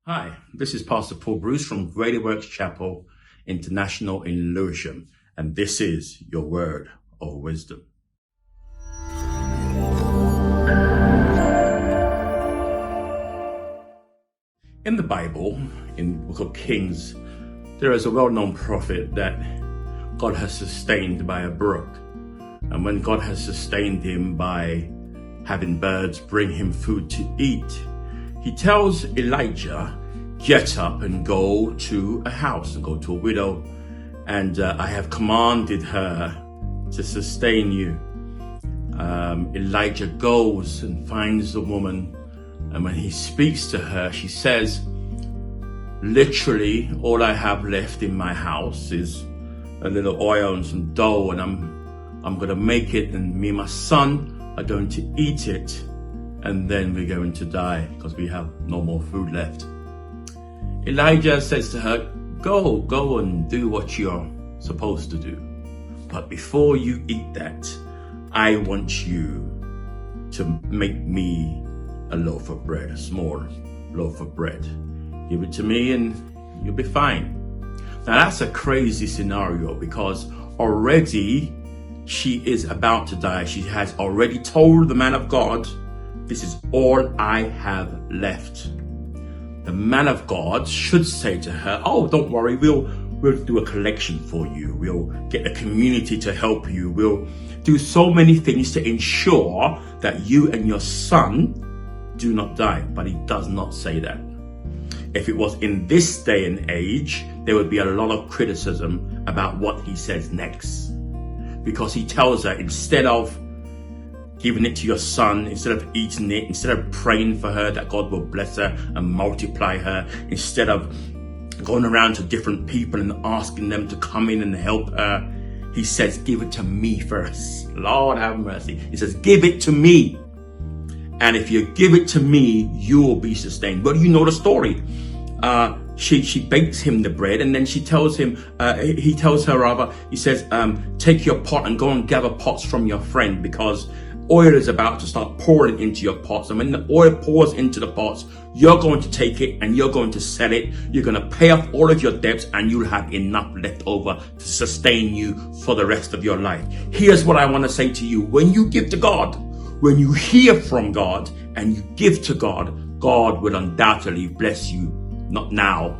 Hi, this is Pastor Paul Bruce from Greater Works Chapel International in Lewisham, and this is your word of wisdom. In the Bible, in the book of Kings, there is a well-known prophet that God has sustained by a brook. And when God has sustained him by having birds bring him food to eat, he tells Elijah, get up and go to a house and go to a widow, and I have commanded her to sustain you. Elijah goes and finds the woman, and when he speaks to her, she says, literally, all I have left in my house is a little oil and some dough, and I'm going to make it, and me and my son are going to eat it, and then we're going to die because we have no more food left. Elijah says to her, go and do what you're supposed to do. But before you eat that, I want you to make me a loaf of bread, a small loaf of bread. Give it to me and you'll be fine. Now that's a crazy scenario because already she is about to die. She has already told the man of God, this is all I have left. The man of God should say to her, oh, don't worry, we'll do a collection for you. We'll get the community to help you. We'll do so many things to ensure that you and your son do not die. But he does not say that. If it was in this day and age, there would be a lot of criticism about what he says next. Because he tells her, instead of giving it to your son, instead of eating it, instead of praying for her that God will bless her and multiply her, instead of going around to different people and asking them to come in and help her, he says, give it to me first. Lord have mercy. He says, give it to me. And if you give it to me, you will be sustained. Well, you know the story. She bakes him the bread, and then he tells her, he says, take your pot and go and gather pots from your friend, because oil is about to start pouring into your pots. And when the oil pours into the pots, you're going to take it and you're going to sell it. You're going to pay off all of your debts, and you'll have enough left over to sustain you for the rest of your life. Here's what I want to say to you. When you give to God, when you hear from God and you give to God, God will undoubtedly bless you. Not now,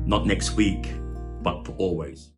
not next week, but for always.